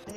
Hey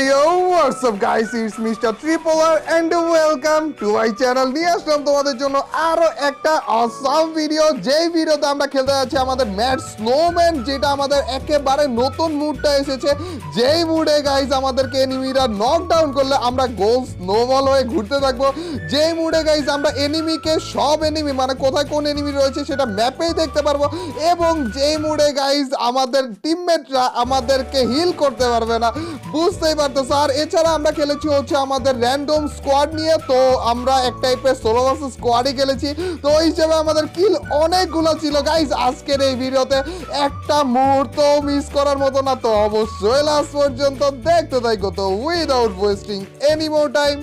yo, what's up guys? It's Mr. Tripolar and welcome to my channel. নিয়ে আসলাম তোমাদের জন্য আরো একটা অসাম ভিডিও, যেই ভিডিওতে আমরা খেলতে যাচ্ছি আমাদের ম্যাড স্নোম্যান, যেটা আমাদের একেবারে নতুন মুডটা এসেছে। যেই মুডে গাইস আমাদেরকে এনিমিরা নকডাউন করলে আমরা গোল স্নোবল হয়ে ঘুরতে থাকবো। যেই মুডে গাইস আমরা এনিমিকে সব এনিমি মানে কোথায় কোন এনিমি রয়েছে সেটা ম্যাপেই দেখতে পারবো, এবং যেই মুডে গাইস আমাদের টিমমেটরা আমাদেরকে হিল করতে পারবে না, বুঝতে পারতো স্যার। এছাড়া আমরা খেলেছি হচ্ছে আমাদের র্যান্ডম স্কোয়াড নিয়ে, তো আমরা এক টাইপের সোলো ভার্সেস স্কোয়াডই খেলেছি। তো ওই হিসেবে আমাদের কিল অনেকগুলো ছিল গাইস। আজকের এই ভিডিওতে একটা মুহূর্ত মিস করার মতো না, তো অবশ্যই লাস্ট পর্যন্ত দেখতে থাকো। তো without wasting any more time,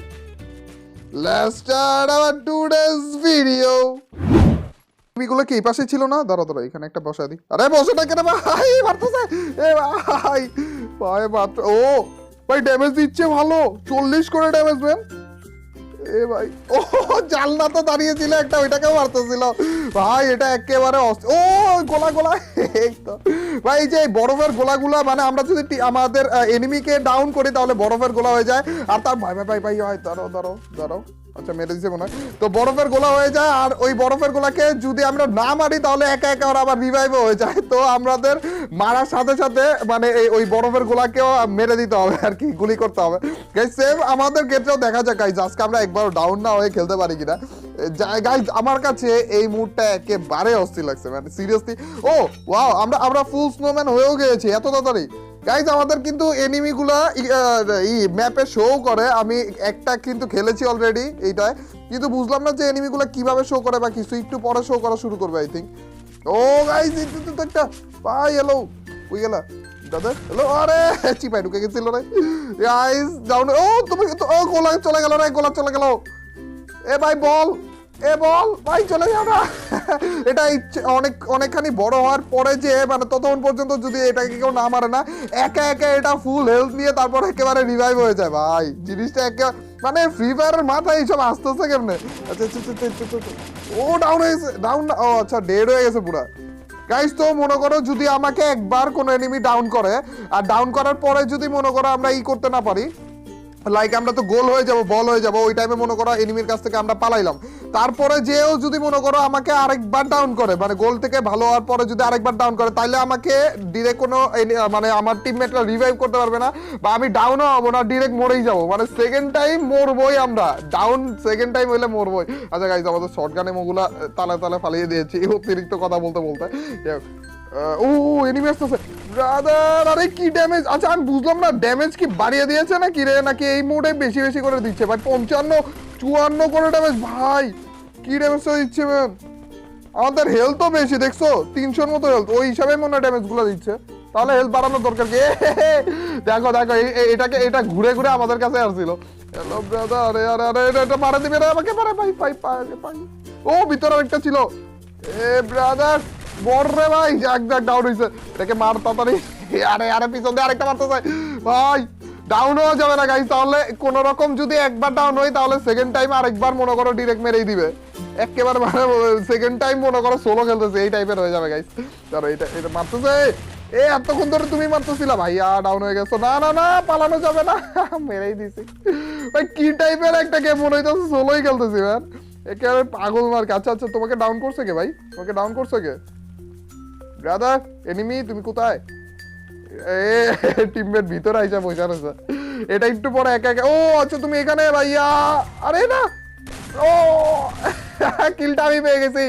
let's start our today's video. এগুলো কি এই পাশে ছিল না? দাঁড়া দাঁড়া, এখানে একটা বসা দিই। আরে বসে না কেন ভাই, মারতেছে এ ভাই, ভাই মাত্র ও ভাই ড্যামেজ দিচ্ছে ভালো, 40 করে ড্যামেজ ম্যান। এ ভাই ও জানলা তো দাঁড়িয়ে ছিল একটা, ওইটাকেও মারতেছিল ভাই। এটা একেবারে ও গোলা গোলা। এই তো ভাই, এই যে বরফের গোলাগুলা, মানে আমরা যদি আমাদের এনিমিকে ডাউন করি তাহলে বরফের গোলা হয়ে যায়। আর তার ভাই ভাই ভাই ভাই হয়, দাঁড়াও দাঁড়াও দাঁড়াও, আচ্ছা মেরে দিছে মনে হয়। তো বরফের গোলা হয়ে যায়, আর ওই বরফের গোলাকে যদি আমরা না মারি তাহলে একা একা ওরা আবার রিভাইভও হয়ে যায়। তো আমাদের মারার সাথে সাথে মানে ওই বরফের গোলাকেও মেরে দিতে হবে আর কি, গুলি করতে হবে। গাইস সেম আমাদের ক্ষেত্রেও দেখা যায় গাইস, আজকে আমরা একবার ডাউন না হয়ে খেলতে পারি কিনা। গাইস আমার কাছে এই মুডটা একেবারে অস্থির লাগছে মানে সিরিয়াসলি। ও ওয়াও, আমরা ফুল স্নোম্যান হয়েও গিয়েছি এত তাড়াতাড়ি। গাইজ আমাদের কিন্তু এনিমিগুলা ম্যাপে শো করে। আমি একটা কিন্তু খেলেছি অলরেডি এইটায়, কিন্তু বুঝলাম না যে এনিমিগুলা কিভাবে শো করে বা কিছু, একটু পরে শো করা শুরু করবে আই থিঙ্ক। ও গাইজ একটা ভাই, হ্যালো ওই গেলা দাদা, হ্যালো। আরে চিপাই ঢুকে গেছিল রে গাইজ, ডাউন। ও তুমি ও গোলা চলে গেল রে, গোলা চলে গেল। এ ভাই বল, এ বল ভাই, চলে যাও না। এটা অনেকখানি বড় হওয়ার পরে যে মানে ততক্ষণ পর্যন্ত যদি এটাকে কেউ না মারে না, একা একা এটা ফুল হেলথ নিয়ে তারপর একেবারে রিভাইভ হয়ে যায় ভাই। জিনিসটা মানে ফ্রি ফায়ারের মাথায় এইসব আসতেছে কেমনে। আচ্ছা ও ডাউন হয়ে গেছে, ডাউন ও আচ্ছা ডেড হয়ে গেছে পুরা। গাইস তো মনে করো যদি আমাকে একবার কোনো এনিমি ডাউন করে, আর ডাউন করার পরে যদি মনে করো আমরা করতে না পারি, লাইক আমরা তো গোল হয়ে যাব, বল হয়ে যাব, ওই টাইমে মনে করো এনিমির কাছ থেকে আমরা পালাইলাম, তারপরে যেও যদি মনে করো আমাকে আরেকবার ডাউন করে, মানে গোল থেকে ভালো হওয়ার পরে যদি আরেকবার ডাউন করে, তাহলে আমাকে ডিরেক্ট কোনো মানে আমার টিমমেটরা রিভাইভ করতে পারবে না, বা আমি ডাউনও হবো না, ডিরেক্ট মরেই যাবো। মানে সেকেন্ড টাইম মরবই আমরা, ডাউন সেকেন্ড টাইম হইলে মরবই। আচ্ছা গাইজ আমাদের শর্টগানে মোগুলা তালে তালে ফালিয়ে দিয়েছি অতিরিক্ত কথা বলতে বলতে। ও এনিমি আসতেছে ব্রাদার, আরে কি ড্যামেজ। আচ্ছা আমি বুঝলাম না, ড্যামেজ কি বাড়িয়ে দিয়েছে নাকি রে, নাকি এই মোডে বেশি বেশি করে দিচ্ছে ভাই। 55-54 করে ড্যামেজ ভাই, কি ড্যামেজ দিচ্ছে ম্যান। আমাদের হেলথও বেশি দেখছো, 300-র মতো হেলথ, ওই হিসাবে মনে হয় ড্যামেজ গুলো দিচ্ছে। তাহলে হেলথ বাড়ানোর দরকার কি? দেখো দেখো এটা ঘুরে ঘুরে আমাদের কাছে আসছিল। হ্যালো ব্রাদার, আরে আরে আরে এটা মারা দিবে না আমাকে, মারা ভাই ভাই ভাই। ও ভিতরে একটা ছিল, এ ব্রাদার বড় রে ভাই, এক ডাউন হইছে, এটাকে মার তাড়াতাড়ি। আরে আরে পিছন দিয়ে আরেকটা মারতে চাই ভাই, ডাউন হওয়া যাবে না গাইস। তাহলে কোন রকম যদি একবার ডাউন হই তাহলে সেকেন্ড টাইম আরেকবার মনে করো ডিরেক্ট মেরেই দিবে একেবারে, মানে সেকেন্ড টাইম মনে করো সোলো খেলতেছে এই টাইপের হয়ে যাবে গাইস। ধরো এটা মারতেছে, এ এতক্ষণ ধরে তুমি মারতেছিলা ভাইয়া, ডাউন হয়ে গেছো। না না না, পালানো যাবে না, মেরেই দিছি ভাই। কি টাইপের একটা গেম মনে হইতেছে, সোলোই খেলতেছি ম্যান, একেবারে পাগল মার। আচ্ছা আচ্ছা তোমাকে ডাউন করছে কে ভাই, তোমাকে ডাউন করছে কে ব্রাদার? এনিমি তুমি কোথায়? টিমমেট ভিতরে আইসা পয়সা রয়েছে, এটা একটু পরে একা একা। ও আচ্ছা তুমি এখানে ভাইয়া, আরে না ও কিলটা আমি পেয়ে গেছি।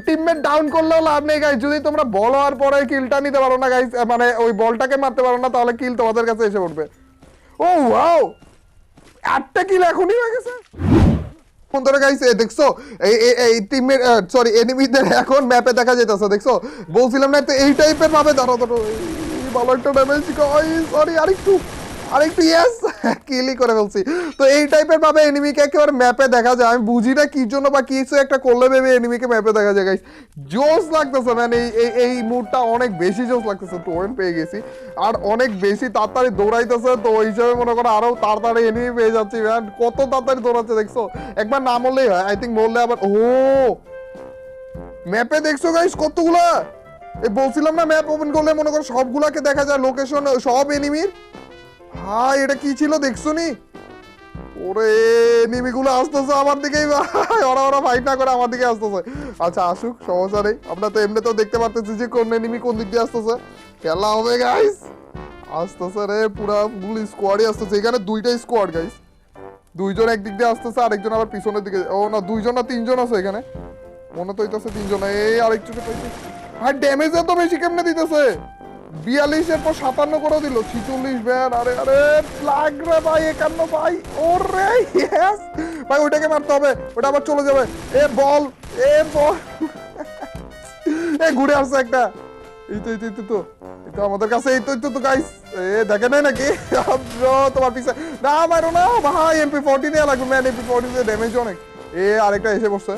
টিমমেট ডাউন করলেও লাভ নেই গাইস, যদি তোমরা বল হওয়ার পরে কিলটা নিতে পারো না গাইস, মানে ওই বলটাকে মারতে পারো না, তাহলে কিল তোমাদের কাছে এসে পড়বে। ও ওয়াও, 8টা কিল এখনই হয়ে গেছে। বন্ধুরা গাইস দেখছো এই টিমের সরি এনিমিদের এখন ম্যাপে দেখা যাইতেছে, দেখছো বলছিলাম না তো এই টাইপের ভাবে। ধরো ধরো ভালো একটা ড্যামেজ গাইস, সরি আরেকটু আর একটু ইয়েস কিলই করে ফেলছি। তো এই টাইপের ভাবে এনিমিকে একেবারে ম্যাপে দেখা যায়, আমি বুঝি না কি জন্য বা কিছু একটা করলে ভেবে এনিমিকে ম্যাপে দেখা যায় গাইস। জোস লাগতেছে মানে এই মুডটা অনেক বেশি জোস লাগতেছে। টোরেন্ট পেয়ে গেছি আর অনেক বেশি তাড়াতাড়ি দৌড়াইতেছে, তো ওই হিসাবে মনে করো আরো তাড়াতাড়ি এনিমি পেয়ে যাচ্ছি ম্যান। কত তাড়াতাড়ি দৌড়াচ্ছে দেখছো, একবার না মরলেই হয়, আই থিঙ্ক মরলে আবার। ও ম্যাপে দেখছো গাইস কতগুলা, এই বলছিলাম না ম্যাপ ওপেন করলে মনে করো সবগুলাকে দেখা যায়, লোকেশন সব এনিমির। হাই এটা কি ছিল দেখছো নি? ওরে এনিমিগুলো আসতেছে আমার দিকেই ভাই, ওরা ফাইট না করে আমার দিকে আসতেছে। আচ্ছা আসুক, সমস্যা নেই, আমরা তো এমনিতেও দেখতে পারতেছি যে কোন এনিমি কোন দিক দিয়ে আসতেছে। খেলা হবে গাইস, আসতেছে রে, পুরা ফুল স্কোয়াডই আসতেছে। এখানে দুইটা স্কোয়াড গাইস, দুইজন একদিক দিয়ে আসতেছে, আরেকজন আবার পিছনের দিকে। ও না, দুইজন না তিনজন আছে এখানে, মনে তো হইতেছে তিনজন। এই আরেকজনকে পাইছি ভাই, ড্যামেজ এত বেশি কেমনে দিতেছে? 42 এর পর 57 করে দিল, 46 ব্যান। আরে আরে লাগ রে ভাই, 51 ভাই। ওরে ইয়েস ভাই, ওইটাকে মারতে হবে, ওটা আবার চলে যাবে। এ বল, এ বল এ ঘুরে আসছে একটা। এই তো এই তো আমাদের কাছে, এই তো গাইস, এ দেখে নাই নাকি তোমার পিছে? না মারো না ভাই, MP40 নিয়ে লাগবে ম্যান, MP40 তে ড্যামেজ অনেক। এ আরেকটা এসে বসছে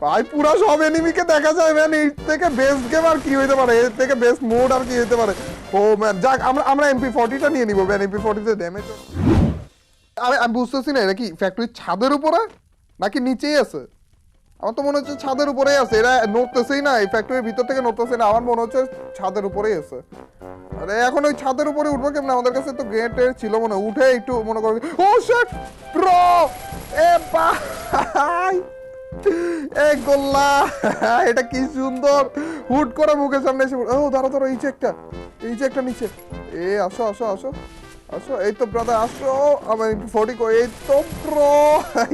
ভাই, পুরা সব এনিমিকে দেখা যায় ম্যান। এর থেকে বেস্ট গেম আর কি হইতে পারে, এর থেকে বেস্ট মোড আর কি হইতে পারে? ও ম্যান যাক, আমরা MP40টা নিয়ে নিব ম্যান, MP40 তে ড্যামেজ। আমি বুঝতেছি না, এটা কি ফ্যাক্টরির ছাদের উপরে নাকি নিচেই আছে? আমার তো মনে হচ্ছে ছাদের উপরেই আছে, এরা নড়তেছেই না, এই ফ্যাক্টরির ভিতর থেকে নড়তেছে না, আমার মনে হচ্ছে ছাদের উপরেই আছে। আরে এখন ওই ছাদের উপরে উঠবো কেমন? আমাদের কাছে তো গেট ছিল মনে, উঠে একটু মনে করো। ও শিট ব্রো, এ ভাই এ গোল্লা, এটা কি সুন্দর হুট করে মুখের সামনে এসে। ও দাঁড়া, এই যে একটা নিচে। এ আসো আসো আসো আসো, এই তো ব্রাদার আসো, আমার 40 কো, এই তো ব্রো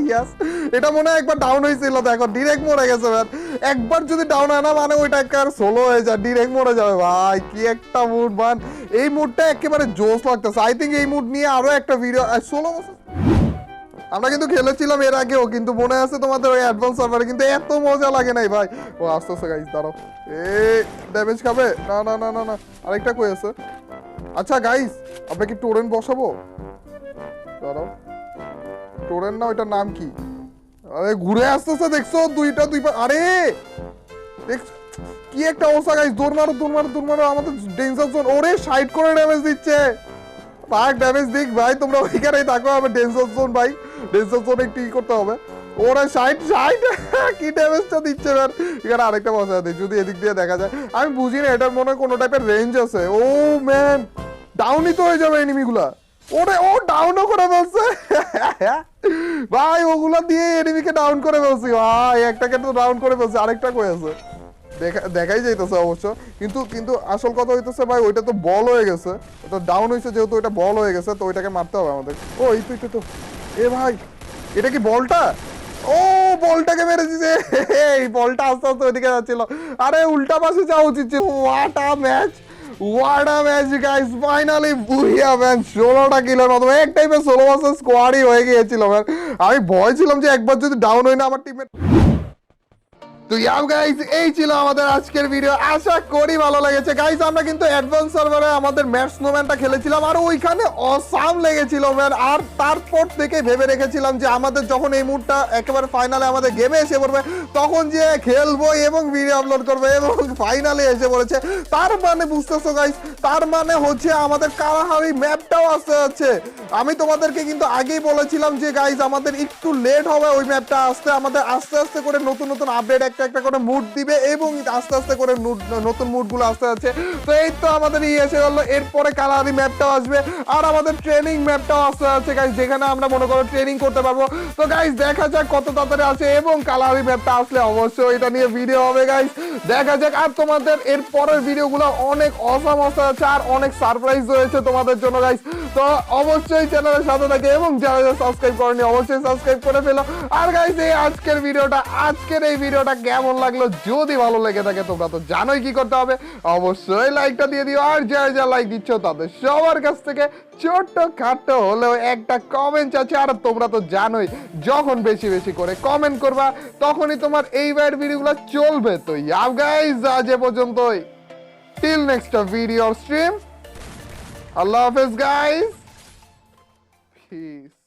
ইয়েস। এটা মনে হয় একবার ডাউন হয়েছিল, দেখো ডিরেক্ট মরে গেছে ম্যান। একবার যদি ডাউন হয় না মানে ওইটা একটা সোলো হয়ে যায়, ডিরেক্ট মরে যাবে ভাই। কি একটা মুড মান, এই মুডটা একেবারে জোস লাগতেছে। আই থিঙ্ক এই মুড নিয়ে আরো একটা ভিডিও সোলো আমরা কিন্তু খেলেছিলাম এর আগেও, কিন্তু মনে আছে তোমাদের ওই অ্যাডভান্স সার্ভারে, কিন্তু এত মজা লাগে নাই ভাই। ও আসতেছে গাইস, দাঁড়াও। এ ড্যামেজ খাবে না না না না না, আরেকটা কই আছে? আচ্ছা গাইস, আমরা কি টোরেন্ট বসাবো? দাঁড়াও, টোরেন্ট না, ওইটার নাম কি? আরে ঘুরে আসতেছে দেখছো, দুই পা। আরে দেখছো কি একটা অবস্থা গাইস, দৌড় মারো, আমাদের ডেঞ্জার জোন। ওরে 60 করে ড্যামেজ দিচ্ছে, পাক ড্যামেজ দিক ভাই, তোমরা ওইখানেই থাকো, হবে ডেঞ্জার জোন ভাই, ডেঞ্জার জোন একটু ই করতে হবে। ওরা 60 কি ড্যামেজটা দিচ্ছে ম্যান। এখানে আরেকটা বসা আছে, যদি এদিক দিয়ে দেখা যায়। আমি বুঝি না, এটার মনে হয় কোনো টাইপের রেঞ্জ আছে। ও ম্যান, ডাউনই তো হয়ে যাবে এনিমিগুলা। ওরে ও ডাউনও করে ফেলছে ভাই, ওগুলা দিয়ে এনিমিকে ডাউন করে ফেলছি ভাই, একটাকে তো ডাউন করে ফেলছে, আরেকটা কই আছে দেখাই যাইতেছে অবশ্য। কিন্তু আসল কথা হইতেছে ভাই, ওইটা তো বল হয়ে গেছে, ওটা ডাউন হয়েছে যেহেতু, ওইটা বল হয়ে গেছে, তো ওইটাকে মারতে হবে আমাদের। ও এই তো এ ভাই, এটা কি বলটা? ও বলটাকে মেরে দিছে, এই বলটা আস্তে আস্তে ওইদিকে যাচ্ছিল। আরে উল্টা পাশে যাওয়া উচিত ছিল। What a match guys, finally booyah man, 16টা কিলের মতো এক টাইপের সোলো ভার্সেস স্কোয়াডই হয়ে গিয়েছিল ম্যান। আমি ভয় ছিলাম যে একবার যদি ডাউন হয় না আমার টিমে। তো ইয়াও গাইস, এই ছিল আমাদের আজকের ভিডিও, আশা করি ভালো লেগেছে গাইস। আমরা কিন্তু অ্যাডভান্স সার্ভারে আমাদের ম্যাচ স্নোম্যানটা খেলেছিলাম, আর ওইখানে অসাম লেগেছিল ম্যান। আর তারপর থেকে ভেবে রেখেছিলাম যে আমাদের যখন এই মুডটা একেবারে ফাইনালে আমাদের গেমে এসে পড়বে, তখন যে খেলবো এবং ভিডিও আপলোড করবো, এবং ফাইনালে এসে পড়েছে। তার মানে বুঝতেছো গাইস, তার মানে হচ্ছে আমাদের কারাহারি ম্যাপটাও আসতে যাচ্ছে। আমি তোমাদেরকে কিন্তু আগেই বলেছিলাম যে গাইস আমাদের একটু লেট হবে ওই ম্যাপটা আসতে, আমাদের আস্তে আস্তে করে নতুন আপডেট একটা করে মুড দিবে, এবং আস্তে আস্তে করে নতুন মুডগুলো আসতে যাচ্ছে। তো এই তো আমাদের এসে গেল, এরপরে কালারি ম্যাপটাও আসবে, আর আমাদের ট্রেনিং ম্যাপটাও আসতে যাচ্ছে গাইস, যেখানে আমরা মনে করো ট্রেনিং করতে পারবো। তো গাইস দেখা যাক কত তাড়াতাড়ি আসে, এবং কালারি ম্যাপটা আসলে অবশ্যই এটা নিয়ে ভিডিও হবে গাইস, দেখা যাক। আর তোমাদের এর পরের ভিডিওগুলো অনেক অসাম আছে, আর অনেক সারপ্রাইজ রয়েছে তোমাদের জন্য গাইস। তো অবশ্যই চ্যানেলের সাথে থাকে, এবং যারা সাবস্ক্রাইব করেনি অবশ্যই সাবস্ক্রাইব করে ফেলো। আর গাইস এই আজকের এই ভিডিওটা কেমন লাগলো? যদি ভালো লেগে থাকে তোমরা তো জানোই কি করতে হবে, অবশ্যই লাইকটা দিয়ে দিও। আর যারা লাইক দিচ্ছ তাদের সবার কাছ থেকে ছোট্ট খাটো হলেও একটা কমেন্ট আছে। আর তোমরা তো জানোই যখন বেশি বেশি করে কমেন্ট করবা তখনই তোমার এইবার ভিডিওগুলো চলবে। তো ইয়াও গাইস, আজ এ পর্যন্তই, টিল নেক্সট ভিডিও স্ট্রিম, আল্লাহ হাফেজ গাইস। পিস।